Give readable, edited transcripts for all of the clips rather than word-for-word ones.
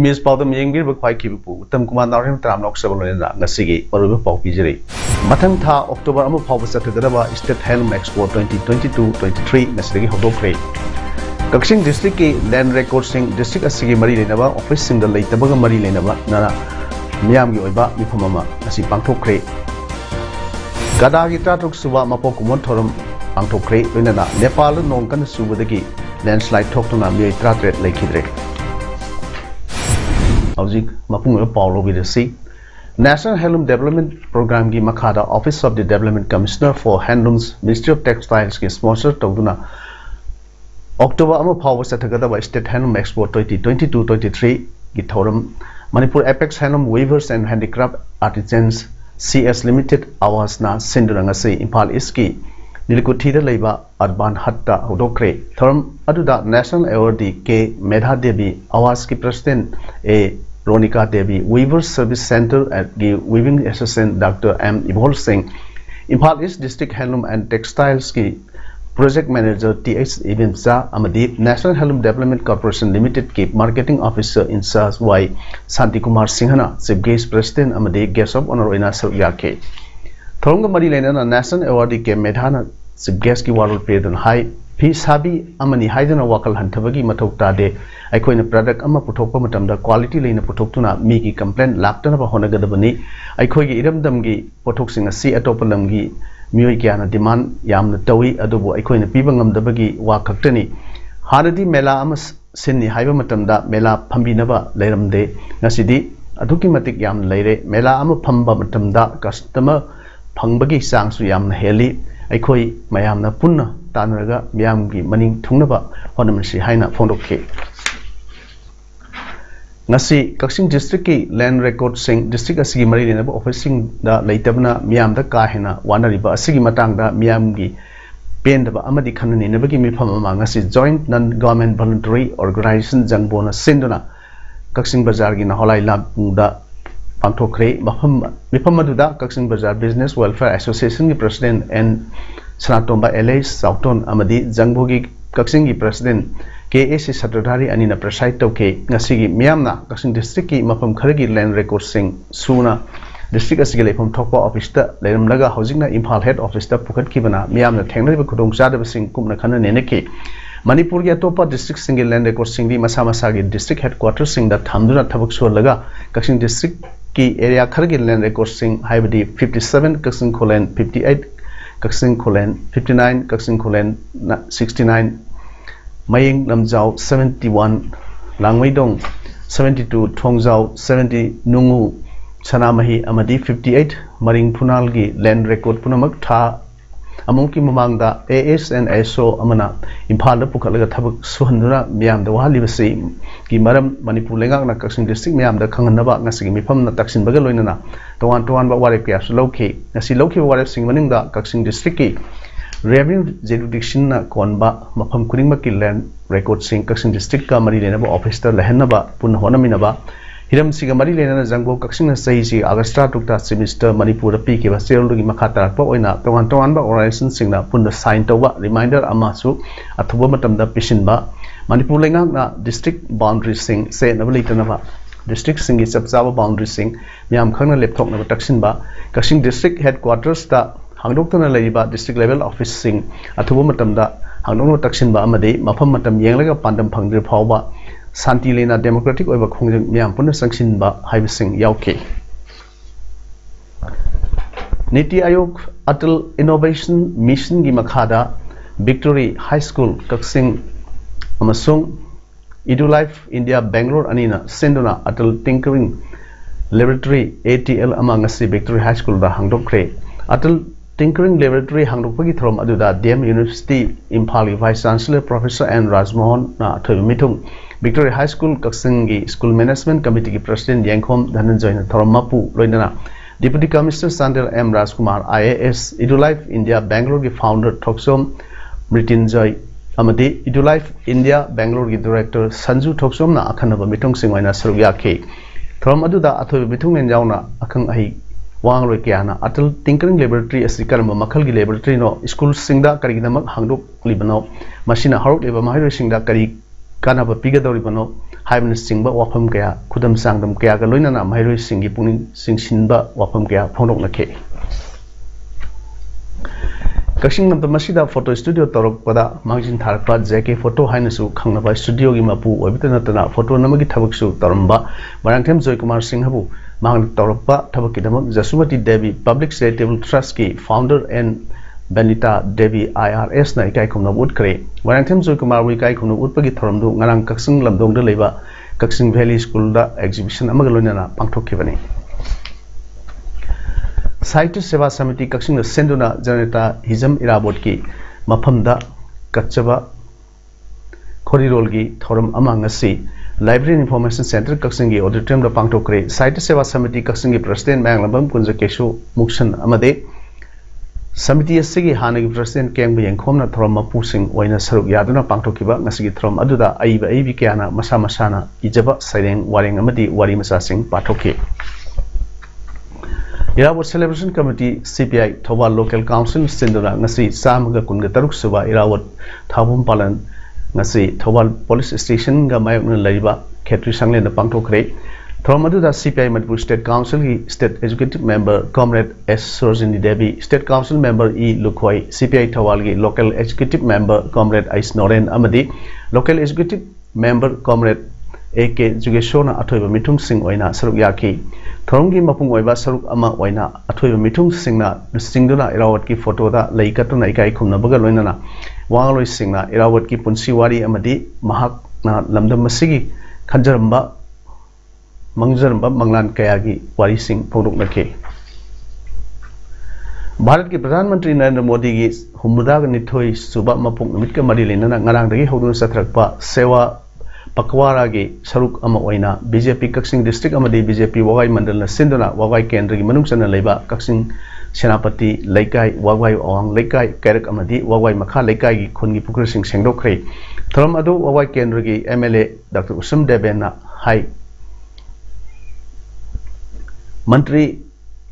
IIMAGE PAODAM yengbir bakwai kibu utam kumar narim tram lok sabalona ngasigi marubu pau pijeri mathang tha October amu phau sakadaba State Handloom Expo 2022-23 nasigi hodokre Kakching district ki land record sing district asigi mari lenaba office sing da leitabaga mari lenaba nana miyam gi oiba mifamama asi pangthokre gada gi tatruk suba mapok kumon thorum pangthokre loinana Nepal nongkan subadagi landslide thoktuna mi 33 lekhidre Howjik mapung Paulo Bidasi National Handloom Development Program ki Makada Office of the Development Commissioner for Handlooms Ministry of Textiles ki sponsor tawduna October amu phaw sathagada ba State Handloom Expo 2022-23 ki thoram Manipur Apex Handloom Weavers and Handicraft Artisans CS Limited awas na sinduranga se Impal East ki Nilikuthida leiba Urban Hatta hodokre thoram aduda National Awardee K Medha Devi awas ki President A Ronika Devi Weavers Service Center at the Weaving Assistant Dr. M. Ibol Singh Impal East District Handloom and Textiles ki Project Manager T.H. Ibimsa Amadi National Handloom Development Corporation Limited ki Marketing Officer in Charge Y Santi Kumar Singhana Chief Guest President Amadi Guest of Honor Oina Sargyake Thorongga Mari Lenana National Awardee K Medhana Chief Guest ki warul Predan Hai Fi Sabi Amani Haidana Wakal Hantabagi Matok Tade Aikoina product ama puthokpa matamda quality leina puthoktuna mi ki complaint laktana ba honagadabani aikoigi iramdamgi pothoksing asi atopalamgi mioi kyana demand yamna tawi adubu aikoina piba ngamdabagi wa khaktani hanadi mela ama sinni haiba matamda mela phambinaba leiramde ngasidi aduki matik yam leire mela ama phamba matamda customer phangbagi sangsu yamna heli aikoi mayamna punna tanraga miyamgi maning thungnaba honamsi haina phondokhe Ngasi Kakching District ki land record sing district asigi mari lenaba office sing da leitabna miyam da kahena wanariba asigi matang da miyam gi pendaba amadi khanani nabagi mifamama ngasi joint non government voluntary organization jangbona sinduna Kakching Bazar gi na holai labda pangthokre mifamaduda Kakching Bazar Business Welfare Association ki president and Sanatomba Elais Sauton amadi jangbogi Kakching gi president KAC Satradhari Anina Preside Tauke Ngasigi Miyamna Kakching District ki Mafam Kharagi land record sing Suna District Asigi Lepam Thokpa Office ta Leram Laga Housingna Impal Head Office ta Phukat Kibana Miyamna Thengnariba Khudong Chadaba sing Kumna Khana Neneki Manipur ki Atopa District single land record sing di Masa Masagi District Headquarters sing da Thamduna Thabak Sualaga Kakching District ki area Kharagi land record sing Haibadi 57 Kakching Kholen 58 Kakching Kholen 59 Kakching Kholen 69 Maying Lamjau 71 Langweidong 72 Thongjau 70 Nungu Sanamahi Amadi 58 Maring Punalgi land record punamak tha amongki mamangda AS and ISO amana Impal Pukalaga Thabak Suhandura Miam the Walibasi ki maram Manipur lenga na Kakching District Miam the Kanganaba Nasigi Mipam na Taksin Bagaloina Tawan ba Warek Pias Loki Nasi Loki Warek Sing Maninga Kakching District ki Revenue jurisdiction na konba mafam kuningma ki land record sing Kakching District ka mari lenaba officer lehenaba pun honaminaba hiram siga mari lenana jangbo Kakching na sahi si Augusta tukta semester Manipur pi ki ba serulu gi makha tarakpa oina tongan ba organization singna pun sign tawba reminder amasu athuba matamda pisinba Manipur lenga na district boundary sing se nabalitanaba district sing gi chapchaba boundary sing miam khangna laptop na taksin ba Kakching District headquarters ta Hangdoktana leiba district level office sing athuba matamda hangdokno taksinba amade mafam matam yenglaga pandam phangdir phawba santi lena democratic oiba khongjang miam punna sangsinba haibising yauke Niti Ayog Atal Innovation Mission gi makhada Victory High School Kakching amasung Edulife India Bangalore anina senduna Atal Tinkering Laboratory ATL amangasi Victory High School da hangdokre Atal tinkering laboratory hangdokpagi thorom aduda DM University Imphal Vice Chancellor Professor N Rajmohan na thoiba mithung Victoria High School Kakching gi School Management Committee ki President Yangkhom Dhananjoy na thorom mapu loinana Deputy Commissioner Sandel M Rajkumar IAS Idulife India Bangalore ki founder Thoksom Mritinjoy amadi Idulife India Bangalore ki director Sanju Thoksom na akhanaba mithung singwaina saruk yakhe thorom aduda athoiba mithung nen jauna akhang ahi wang roi kiana atal tinkering laboratory asikarma makhal gi laboratory no school singda kari namak hangdok libano machine haruk leba mahai singda kari kana ba piga dori bano haibna singba wafam kaya khudam sangdam kaya ga loina na mahai singi puning singsinba wafam kaya phonok nakhe Kakching namta masida photo studio torok pada mangjin tharpa JK photo hainasu khangnaba studio gi mapu obitana tana photo namagi thabaksu toramba Marangthem Joy Kumar Singh habu mang torpa thabaki damak Jasumati Devi Public Charitable Trust ki founder and Benita Devi IRS na ikai khumna ut kre Marangthem Joy Kumar wi kai khumna ut pagi thoramdu ngarang Kakching lamdong da leba Kakching Valley School da exhibition amaga loina pangthokkibani Sahitya Seva Samiti Kakching Senduna Janata Hizam Irabot ki Maphamda Kachaba Korirol gi Thoram Amangasi Library Information Center Kakching gi Auditorium da Pangtokre Sahitya Seva Samiti Kakching gi President Manglambam Kunjakeshu Mukshan Amade Samiti Asigi Hanagi President Keng Yangkhom na Thoram Mapusing Waina Saruk Yaduna Pangtokiba Ngasigi Thoram Aduda Aiba Aibi Kiana Masa Masana Ijaba Saireng Waring Amadi Wari Masa Singh Pathoke Irawat Celebration Committee CPI Thobal Local Council Sindura ngasi Samaga Kunga Taruk Suba Irawat Thabum Palan ngasi Thobal Police Station ga mayokna laiba Khetri Sangle na pangthokre Thromaduda CPI Manipur State Council ki State Executive Member Comrade S Surjini Devi State Council Member E Lukhoi CPI Thobal ki Local Executive Member Comrade Ais Noren Amadi Local Executive Member Comrade AK Jugeshona Athoiba Mithung Singh oina saruk yaki Thoronggi mapung oiba saruk ama oina athoiba mithung singna singduna Irawat ki photo da leikatuna ikai khumna baga loinana wangloi singna Irawat ki punsi wari amadi mahak na lamdam masigi khanjaramba mangjaramba manglan kayagi wari sing phongdok nakhe Bharat ki Pradhan Mantri Narendra Modi ki hummuda ga nithoi suba mapung numit ka mari lenana ngarang dagi hoduna sathrakpa sewa Pakwara gi saruk ama oina BJP Kakching district amadi BJP Wagai Mandal na sinduna Wagai Kendra gi manungsana leiba Kakching Senapati Laikai Wagai Awang Laikai Kerak amadi Wagai Makha Laikai gi khungi pukri sing sengdokre thoram adu Wagai Kendra gi MLA Dr. Usam Debena hai Mantri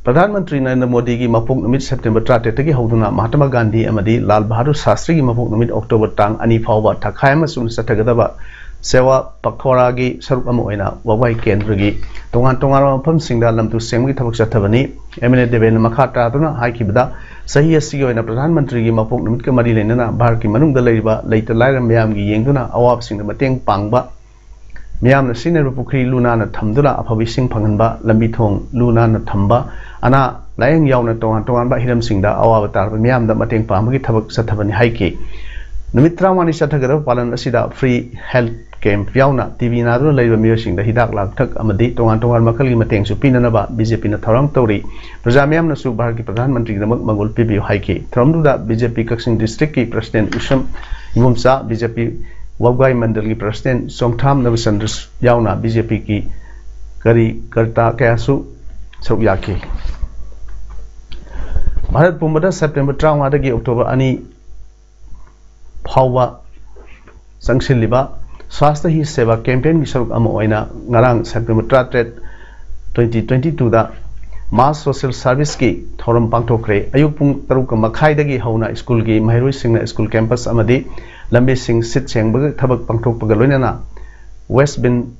Pradhan Mantri Narendra Modi gi mapung numit September 30 gi hoduna Mahatma Gandhi amadi Lal Bahadur Shastri gi mapung numit October tang ani phawba thakhai ma sun sathagadaba Sewa Pakhora gi saruk ama oina Wagai Kendra gi tongan mafam singda lamtu senggi thabak chathabani MLA Deben makha taaduna haikibda sahi asigi oina Pradhan Mantri gi mapung numit ka mari lenana Bharat ki manungda leiba leita lairam mayam gi yengduna awab singda mateng pangba mayam na sinner pukri luna na thamduna aphabi sing phanganba lambi thong luna na thamba ana layang yauna tongan ba hiram singda awab tarba mayam da mateng pangba gi thabak chathabani haiki Numitra mani chathagadaba palan asida free health camp yauna TV na duna leiba miyo singda hidak lak thak amadi tongan makal gi mateng su pinanaba BJP na tharang tori praja mayam na su Bharat ki Pradhan Mantri namak mangol pibi haiki thramduda BJP Kakching district ki president Usam Imumsa BJP Wagai Mandal ki president Songtham Navachandra yauna BJP ki kari karta kayasu saruk yaki Bharat pumbada September 3 dagi October ani phawwa sangsilliba Swasthya hi Seva campaign gi saruk ama oina ngarang September 3 2022 da mass social service ki thoram pangthokre ayuk pung 3:30 dagi hauna school gi mairoi singna school campus amadi lambi sing sit chengba thabak pangthokpa loinana West Bin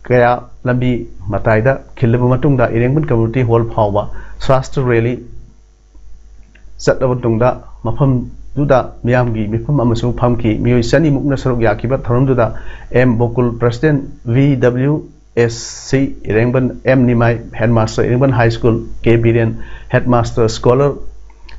kaya lambi mataida khilba matungda Irengbun community hall phawwa Swasthya rally satawatungda mafam Duda Miyamgi Mifam Amasu Pamki Miyoi Sani Mukna Saruk Yakiba Thoram Duda M Bokul President VWSC Irengban M Nimai Headmaster Irengban High School K Birian Headmaster Scholar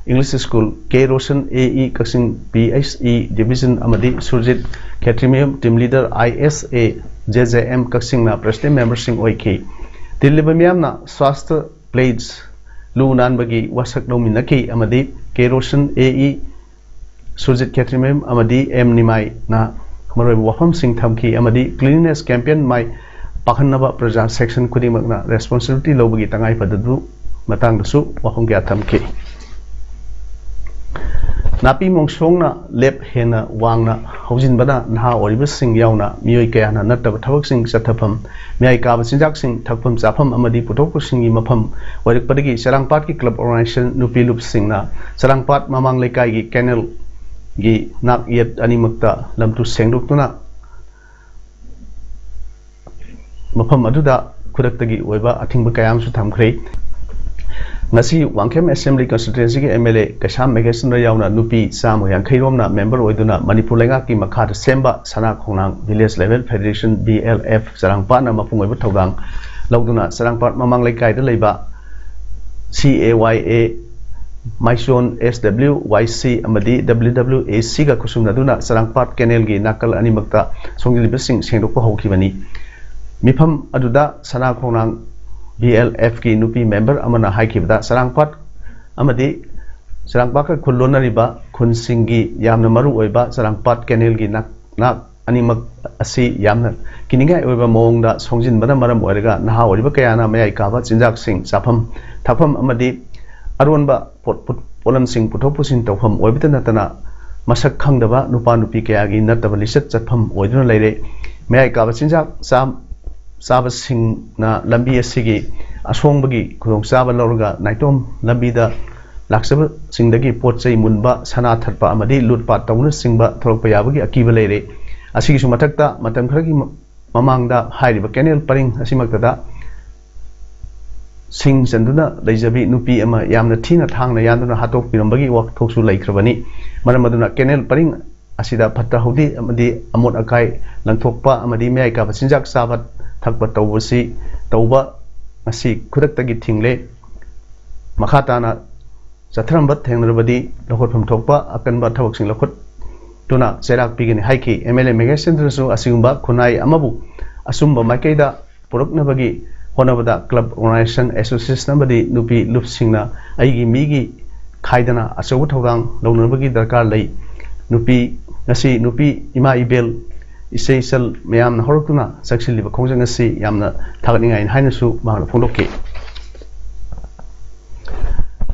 English School K Roshan AE Kakching PHE Division Amadi Surjit Katrimium Team Leader ISA JJM Kakching na President Member Sing Oiki Dilliba Miyam na Swasthya Pledge lu nan bagi wasak dominaki amadi kerosene AE Sujit Ketrimem amadi M Nimai na maroi wafam sing thamki amadi cleanliness campaign mai pakhanaba praja section khudimakna responsibility lobagi tangai padadu matang dasu wafam kya thamki napi mongsongna lep hena wangna haujin bana nha oriba sing yauna mioi kaya na nataba thabak sing chathapam miai ka basinjak sing thakpam chafam amadi putok singi mafam warik padagi sarangpat ki club organization nupi lup singna sarangpat mamang lekai gi canal gi nak yet animakta lamtu sengdoktuna mafam aduda khudaktagi oiba athingba kayam su thamkhre ngasi wangkhem assembly constituency ki MLA Kasam Meghasin ra yauna nupi samu yang khairomna member oiduna Manipur lenga ki makha semba sana khongnang village level federation BLF sarangpa na mapung oiba thogang lawduna sarangpa mamang lekai da leiba CAYA Maison SWYC amadi WWAC ga kusumna duna sarangpat canal gi nakal animakta songjiliba sing sengdokpa hokibani mifam aduda sana khongnang BLF ki nupi member amana haikibda sarangpat amadi sarangpat ka khulona riba khunsingi yamna maru oiba sarangpat canal gi nak animak asi yamna kininga oiba mongda songjin bana maram oiraga naha oriba kayana mayai kaba chinjak sing chafam thapam amadi aronba polam sing putopusin tawham oibita natana masak khangdaba nupa nupi kaya gi nataba lisat chatpham oiduna leire mayai kaba chinjak saba sing na lambi asigi asongbagi khudong saba lorga naitom lambi da laksaba singdagi potchai munba sana thatpa amadi lutpa tawna singba thorokpa yabagi akiba leire asigi su mathakta matam kharagi mamangda hairiba canal paring asimakta da sing sanduna leijabi nupi ama yamna thina thangna yanduna hatok pirambagi wak thoksu laikhrabani maramaduna canal paring asida phatta hodi amadi amot akai langthokpa amadi mei ka sinjak sabat thakpa tawbasi tawba asi khudaktagi thingle makhatana satharambat thengrabadi lokhotpham thokpa akanba thawak sing lokhot tuna serak pigini haiki MLA Megasendrasu asigumba khunai amabu asumba maikaida poroknabagi honabada club organization association badi nupi lupsingna aigi migi khaidana asawu thogang lognabagi darkar lei nupi ngasi nupi ima ibel isesal mayam na horokuna saksiliba khongjang ngasi yamna thagningai hainasu mangna phongdokke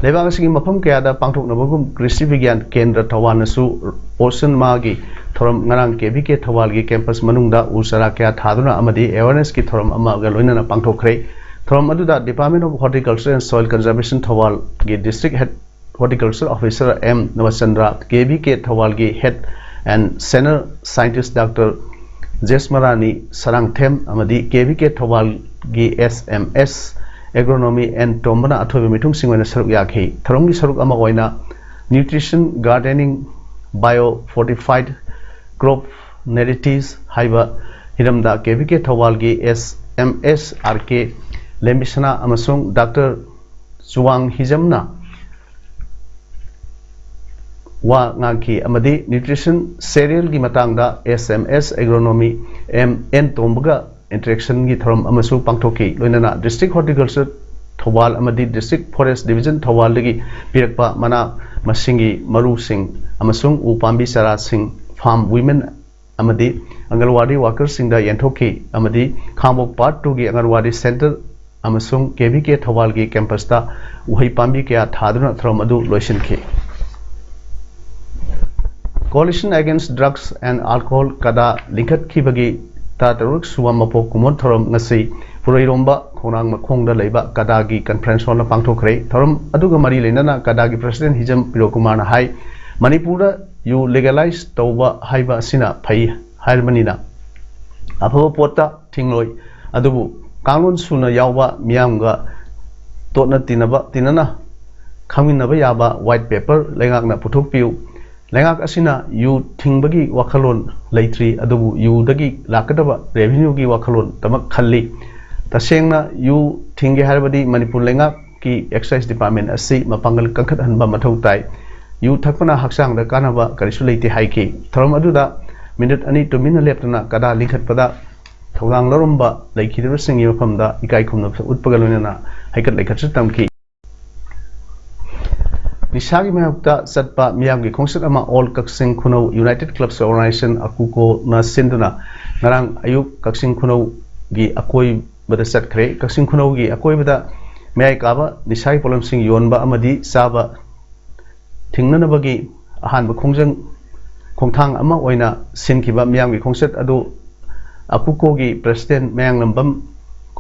lebang asigi mafam kayada pangthoknabagum krishi vigyan kendra thawanasu ocean magi thoram ngarang KBK thawalgi campus manungda usara kya thaduna amadi awareness ki thoram ama ga loinana pangthokre thoram aduda Department of Horticulture and Soil Conservation thawal gi district head horticulture officer M Navachandra KBK thawalgi head and senior scientist Dr Jesmarani Sarangthem amadi KBK thawalgi SMS agronomy and tombana athobe mitung singwana saruk yakhi tharonggi saruk ama oina nutrition gardening bio fortified crop narratives haiba hiramda KBK thawalgi SMS RK Lembisana amasung Dr Suwang Hijamna wa ngaki amadi nutrition cereal gi matangda SMS agronomy MN tombaga interaction gi thoram amasu pangthoki loinana district horticulture thawal amadi district forest division thawal legi pirakpa mana masingi maru sing amasung upambi sara sing farm women amadi angalwadi workers sing da yenthoki amadi khambok part 2 gi angalwadi center amasung KBK thawal gi campus da uhai pambi kya thaduna thoram adu loisinki coalition against drugs and alcohol kada linkat khibagi Tataruk Suwam Mapok Kumon Thoram Ngasi Purairomba Khonang Makhongda Leiba Kadagi Conference Hall Pangthokre Thoram Aduga Mari Lenana Kadagi President Hijam Pirokumana Hai Manipura you legalize Tauba Haiba Sina Pai Harmanina Apo Pota Tingloi Adubu Kangun Suna Yawa Mianga Totna Tinana Kaminaba Yaba White Paper Lengakna Putuk Piu Lengak asina yu thingbagi wakhalon leitri adubu yu dagi lakadaba revenue gi wakhalon tamak khalli tasengna yu thingge harbadi Manipur lengak ki excise department asi mapangal kangkhat hanba mathau tai yu thakpana haksang da kanaba karisu leite haiki thoram aduda minute ani to min leptana kada lingkhat pada thogang loromba leikhidu singi mafamda ikai khumna utpagalona haikat lekhat tamki Nisagi mayokta satpa miyamgi khongset ama all Kakching Khunau United Clubs Organization akuko na sinduna ngarang ayuk Kakching Khunau gi akoi bada satkre Kakching Khunau gi akoi bada mayai kaba nisagi polam sing yonba amadi saba tingnana bagi ahan ba khongjang khongthang ama oina sinkiba miyamgi khongset adu akuko gi president mayang lambam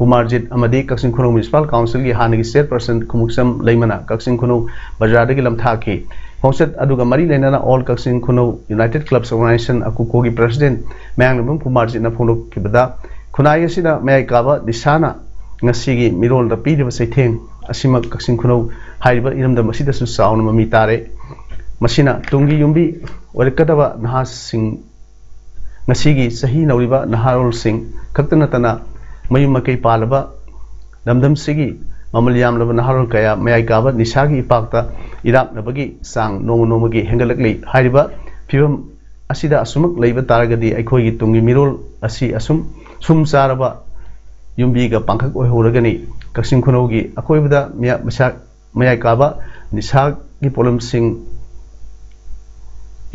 Kumarjit amadi Kakching Khunau Municipal Council gi hanagi chairperson Khumuksam Leimana Kakching Khunau Bajar dagi lamthaki khongset aduga mari lenana all Kakching Khunau United Clubs Organization akuko gi president mayang lambam Kumarjit na phonok kibada khunai asida mayai kaba disana ngasi gi mirol da pi diba saitheng asima Kakching Khunau haiba iramda masida su sauna mami tare masina tungi yumbi warikadaba nahas sing ngasi gi sahi nauriba naharol sing kaktana tana mayum makai palaba damdam sigi mamalyam laba naharol kaya mayai kaba nisagi ipakta irap nabagi sang nomo gi hengalakli hariba phibam asida asumak leiba taragadi aikoi gi tungi mirol asi asum sum saraba yumbi ga pangkhak oi horagani Kakching Khunau gi akoibada mayai kaba nisagi polam sing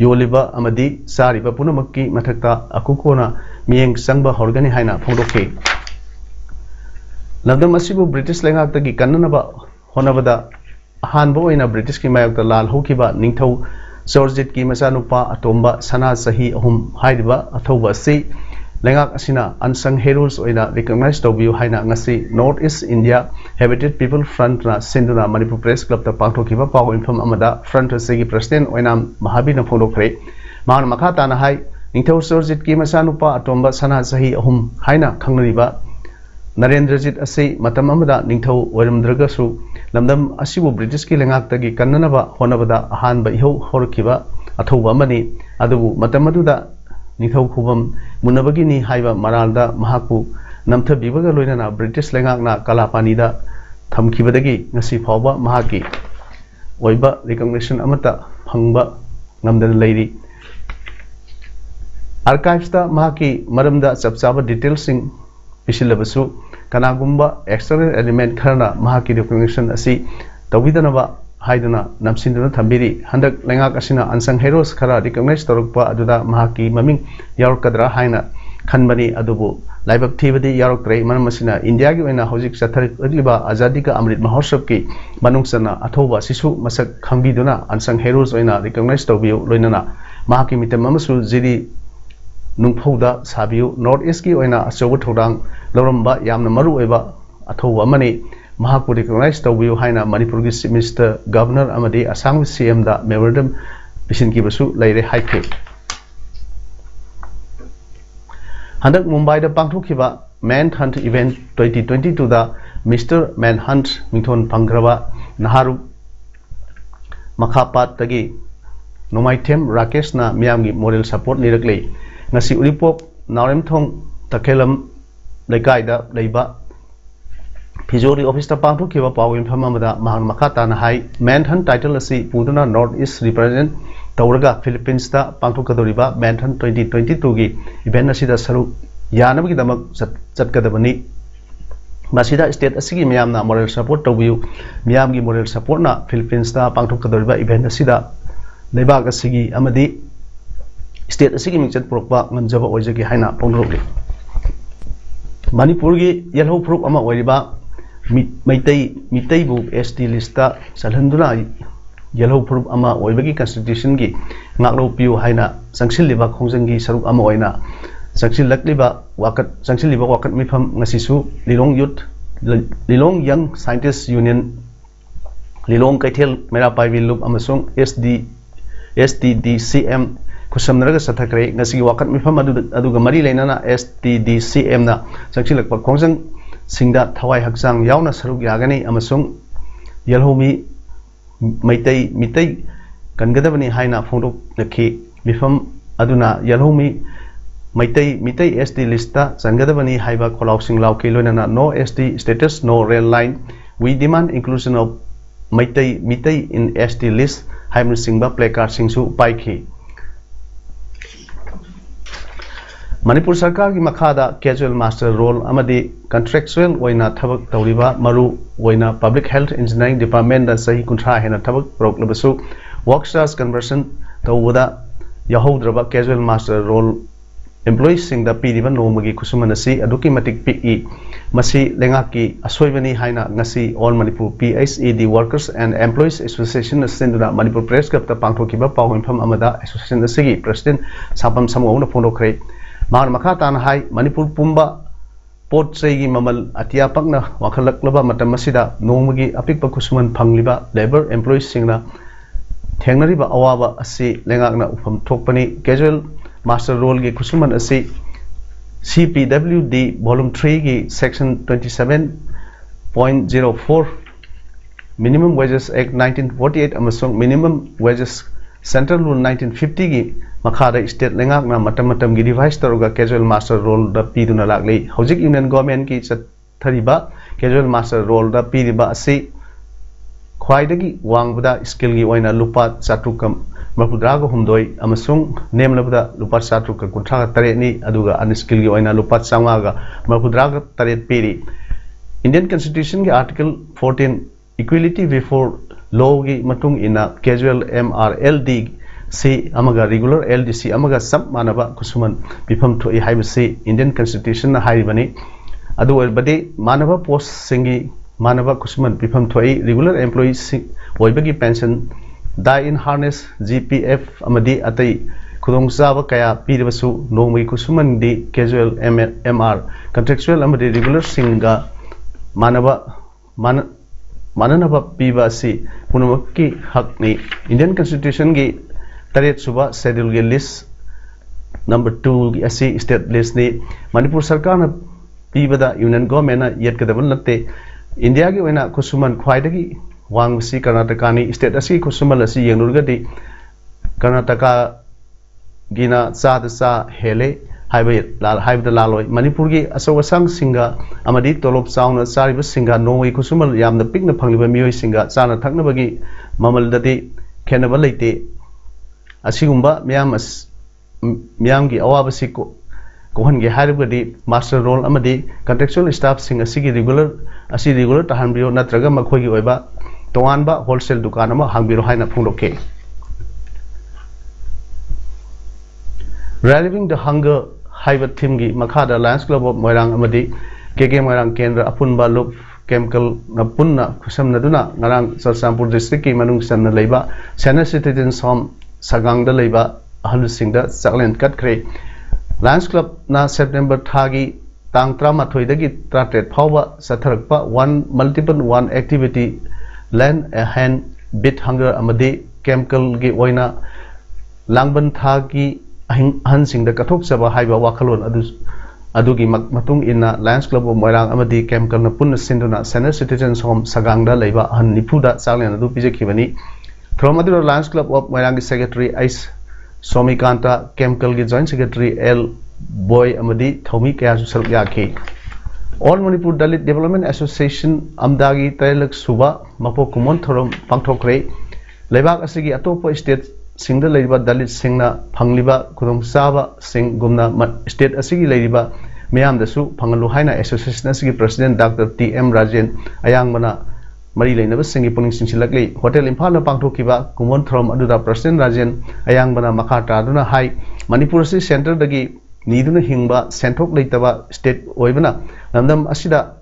yoliba amadi sariba punamakki mathakta akukona miyeng sangba horgani haina phongdoke Lamdam asibu British lengaktagi kannanaba honabada ahanba oina British ki mayakta lal hokiba ningthau Georgette ki machanupa atomba sana sahi ahum haidiba athoba si lengak asina unsung heroes oina recognized tobiu haina ngasi North East India Habitat People Front na sinduna Manipur Press Club ta pangthokiba paw infam amada front segi president oina Mahabi na phondokre man makata na hai ningthau Georgette ki machanupa atomba sana sahi ahum haina khangnariba Narendrajit ase matam amada ningthau oiramdragasu lamdam asibu British ki lengaktagi kannanaba honabada ahanba ihau horkiba athoba amani adubu matam aduda ningthau khubam munabagini haiba maralda mahaku namthabibaga loinana British lengakna Kalapanida thamkhibadagi ngasi phawba mahaki oiba recognition amata phangba ngamdan leiri archives ta mahaki maramda chapchaba details sing pisilabasu kanagumba external element kharna mahaki recognition asi tawbidanaba haidana namsinduna thambiri handak lengak asina unsung heroes khara recognize torukpa aduda mahaki maming yarokadra haina khanbani adubu laibak thibadi yaroktre manamasina India gi oina hojik chatharik liba azadi ka amrit mahotsav ki manungsana athoba sisu masak khangbiduna unsung heroes oina recognize tobiu loinana mahaki mitam amasu jiri nungphauda sabiu North East ki oina achobu thodang loramba yamna maru oiba athoba amani mahaku recognize tobiu haina Manipur gi Chief Minister Governor amadi Assam CM da memorandum pisinki basu leire haike handak Mumbai da pangthokiba Manhunt event 2022 da Mr Manhunt mingthon panggraba naharu makhapat tagi nomaithem Rakesh na miyamgi moral support nirakle ngasi uripok naremthong takhelam leikaida leiba Pijori office ta pangthokiba paw infam amada mahang makata na hai Manhunt title asi puduna North East represent tawraga Philippines ta pangthokadoriba Manhunt 2022 gi event asida saru yanabagi damak chatkadabani masida state asigi miyamna moral support tobiu miyamgi moral support na Philippines ta pangthokadoriba event asida leibak asigi amadi state asigi mingchat prokba ngamjaba oijagi haina pongdorokli Manipur gi yelho proof ama oiriba Mitai bu SD lista salhanduna yellow proof ama oibagi constitution gi ngaklo piu haina sangsilliba khongjangi saruk ama oina sangsilakliba wakat mifam ngasisu Lilong Young Scientist Union Lilong Kaithel Mera Paibi Loop amasung STDCM kusamnaraga sathakre ngasi wakat mifam aduga mari leinana STDCM na sangsilakpa khongjang singda thawai hakjang yauna saruk yagani amasung yelhomi mitai kangadabani haina phondok nakhi mifam aduna yelhomi mitai SD lista changadabani haiba kholaw sing lauki loinana no SD status no rail line we demand inclusion of mitai in SD list haimul singba placard singsu paikhi Manipur Sarkar ki makhada casual master role amadi contractual oina thabak tawriba maru oina public health engineering department da sahi kunthra hena thabak proklebasu workstars conversion tawuda yahodraba casual master role employees sing da piriba nomagi kusumanasi aduki matik pi masi lengaki asoibani haina ngasi all Manipur PAODAM workers and employees association senduna Manipur press club ta pangthokiba pawinpham amada association asigi president sapam samawna phondokre Mahar Makatan Hai, Manipur Pumba, Port Segi Mamal, Atia Pagna, Wakalaklaba Matamasida, Nomagi, Apikpa Kusuman Pangliba, Labor Employees Singna, Tengnariba Awaba, Asi, Lengagna from Tokpani, Casual Master Role Gi Kusuman Asi, CPWD Volume 3 Gi Section 27.04, Minimum Wages Act 1948, Amasong Minimum Wages Central Rule 1950 Gi, Makhada state lengakna matam gi device taruga casual master role da piduna lagli hojik union government ki chathariba casual master role da pidiba asi khwaidagi wangbada skill gi oina lupa chatrukam mapudraga humdoi amasung nemlabda lupa chatruka kunthra tare ni aduga an skill gi oina lupa changaga mapudraga tare piri Indian Constitution gi article 14 equality before law gi matung ina casual MRLD C amaga regular LDC amaga sab manaba kusuman bifam thoi haibasi Indian Constitution na haibani adu orbade manaba post singi manaba kusuman bifam thoi regular employees oibagi pension die in harness GPF amadi atai khudong saba kaya piribasu nomai kusuman di casual MR contractual amadi regular singa manaba mananaba piba si punamaki hak ni Indian Constitution gi Taret Suba schedule gi list number 2 gi asi state list ni Manipur Sarkar na pibada union government na yet kadabal natte India gi oina kusuman khwaidagi wangsi Karnataka ni state asi kusumal asi yenurgadi Karnataka gina sa hele haibda laloi Manipur gi asawasang singa amadi tolop sauna sariba singa noi kusumal yamna pikna phangliba mioi singa chana thakna bagi mamal dadi khenaba leite Asigumba Miam gi awabasi ko hangi haribadi master role amadi contractual staff sing asigi regular tahanbio natraga makhogi oiba towanba wholesale dukan ama hangbiro haina phungloke Relieving the hunger haiba theme gi makhada Lions Club of Moirang amadi KK Moirang Kendra apunba loop chemical na punna kusamna duna ngarang Sarsampur district ki manung sanna leiba senior citizens home Sagangda Leba Halusingda Saklen Katkre Lions Club na September Thagi Tang Trama Thoidagi Tratet Power Satharakpa one activity land a hand bit hunger amadi chemical gi oina Langban Thagi Hansingda Kathok Saba Haiba Wakalon adugi matung inna Lions Club of Moirang amadi chemical na punna sinduna senior citizens home Sagangda Leba Han Nipuda Saklen adu pijakibani From the Lions Club of Moirang Secretary Ice Somikanta Chemical Joint Secretary L Boy Amadi Thomi Kaya Yaki All Manipur Dalit Development Association Amdagi Tailak Suba Mapo Kumon Thorom Pangtokre Lebak Asigi Atopo State Singda Ladiba Dalit Singna Pangliba Kudum Saba Sing Gumna State Asigi Ladiba Miam Dasu Pangaluhaina Association Asigi President Dr. T.M. Rajan Ayang Mana Mari Lena Singi Puning Sinchilakli Hotel Impala Pangtokiba Kumon Throm Aduda President Rajan Ayang Bana Makata Aduna Hai Manipur Center Dagi Niduna Hingba Sentok Laitaba State Oibana Namdam Asida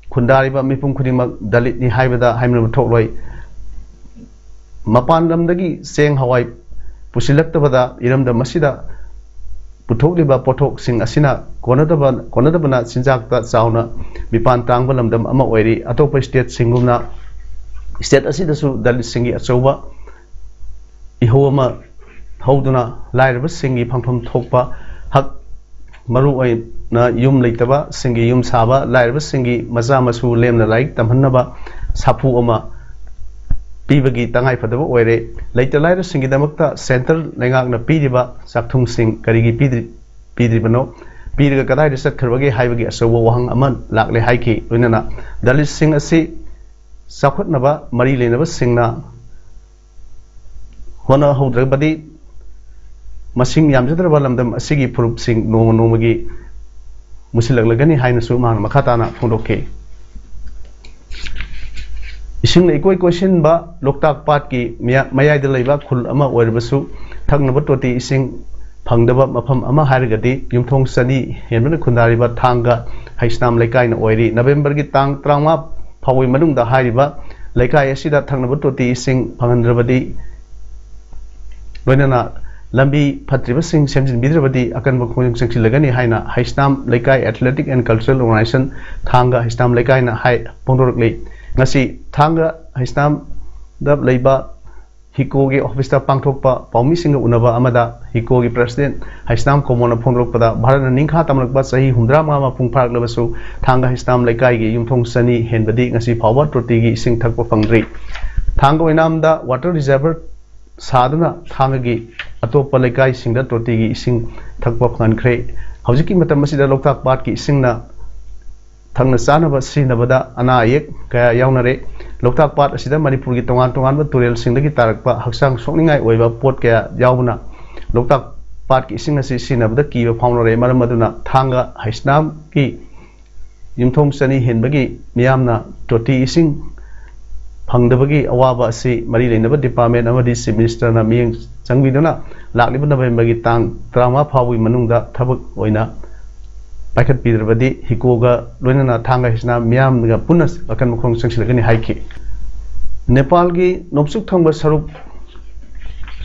Kundariba Mipum Kudima Dalit Ni Haibada Haimna Tokloi Mapan Lamdagi Seng Hawaii Pusilaktabada Iramda Masida Putokliba Potok Sing Asina Konadabana Sinjakta Sauna Mipan Tangba Lamdam Ama Oiri Atopa State Singumna State Asidasu Dalit Singi Asoba Ihoma Hoduna Lairaba Singi Pangthom Thokpa Hak Maru na Yum Laitaba Singi Yum Saba Lairaba Singi Mazamasu Lemna Laik Tamhanaba Sapu Oma Pibagi Tangai Padaba Oire later Laira Singi Damakta Center Lengagna Pidiba Saktung Sing Karigi Pidribano Pidiga Kadai Sat Karwagi Haibagi Asowa Wang Aman Lakle Haiki Unana Dalit Sing Asi Sakut Naba Marile Naba Singna Hona Hodrabadi masing yamjadra lamdam asigi purup sing nomagi musilagani haina su mang makhatana phundoke ising le koi question ba loktak pat ki mayai da leiba khul ama oirbasu thangnaba toti ising phangdaba mafam ama hargadi yumthong sani henbana khundari ba thanga haisnam laikai na oiri November gi tang 35 phawi manungda hariba laikai asida thangnaba toti ising phangandrabadi loinana lambi phatriba sing semjin bidrabadi akan khung sengsilagani haina haisnam laikai athletic and cultural organization thanga haisnam laikai na hai pongdorkle ngasi thanga haisnam dab leiba hiko ge office ta pangthokpa paumi sing unaba amada hiko ge president haisnam komona phongrokpada bharana ningkha tamlakba sahi humdra ma pungphak labasu thanga haisnam laikai ge yumthong sani henbadi ngasi phawba troti gi sing thakpa phangri thanga oinam da water reservoir sadana thanga gi atopa laikai singda troti gi sing thakpa phankhre hojiki matam asida loktak pat ki singna thangna chanaba sinabada ana ayek kaya yaunare loktak pat asida manipur gi tongan ba turel singdagi tarakpa haksang sokningai oiba pot kaya yaubuna loktak pat ki sing asi sinabada kiba phaunore maram aduna thanga haisnam ki yumthong sani henbagi miyamna toti ising phangdabagi awaba asi mari leinaba department amadi chief minister na miyeng changbiduna lakliba November gi tang 35 phawi manungda thabak oina paikhat pidrabadi hikoga loinana thanga hisna miyam ga punas akan mukhong sangsilagani haiki Nepal gi nopsuk thangba saruk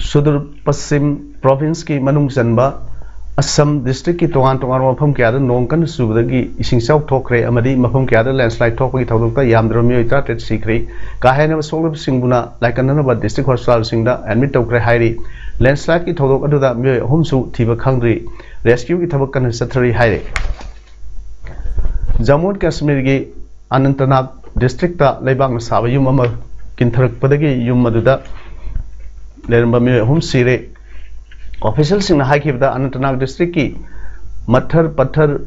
sudur pasim province ki manung janba Assam district ki tongan mafam kya da nongkan subadagi ising sauk thokre amadi mafam kya da landslide thokgi thodokta yamdro mioita tet sikre kahena solub singbuna laikanana ba district hospital singda admit tokre hairi landslide ki thodok aduda mioi homsu thiba khangri rescue ki thabak kan sathari haire Jammu and Kashmir gi Anantnag district ta leibang saba yum ama kinthrak padagi yum maduda leramba mioi hom sire official sing na haikibda Anantnag district ki Mathar Pathar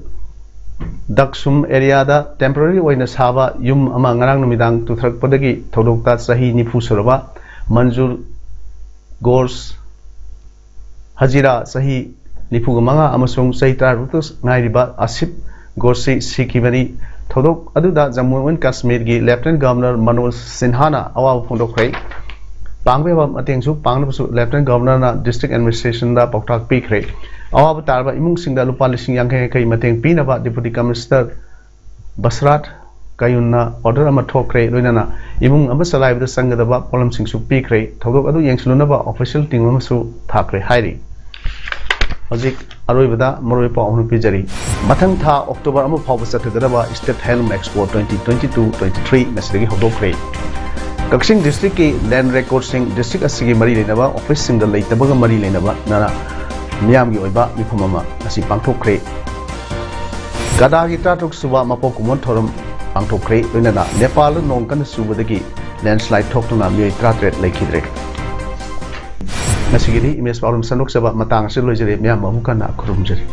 Daksum area da temporary oina saba yum ama ngarang numidang tuthrak padagi thodokta sahi nifu suraba manjur gors hajira sahi nifu manga amasung saita rutus ngairiba asip gorsi sikibani thodok aduda Jammu and Kashmir gi Lieutenant Governor Manoj Sinha na awa phondokrai pangbe ba matengsu pangnasu Lieutenant Governor na district administration da poktak pikre awa tarba imung singda lupa lising yang kai mateng pinaba deputy commissioner Basrat kayunna order ama thokre loinana imung ama salai da sangadaba polam singsu pikre thodok adu yengslunaba official team amasu thakre hairi hojik aroibada Manipuri Pao pijari mathang tha October amu phawba chathadaba State Helm Expo 2022-23 nasidagi hodokre Kakching district ki land record sing district asigi mari lenaba office sing da leitabaga mari lenaba nana miyam gi oiba mifumama asi pangthokre gada gi tatuk suba mapokumon thoram pangthokre loinana Nepal nongkan subadagi landslide thoktuna mi 33 lekhidre nasigiri image problem sanok saba matang se loijere miyam amukana khurumjari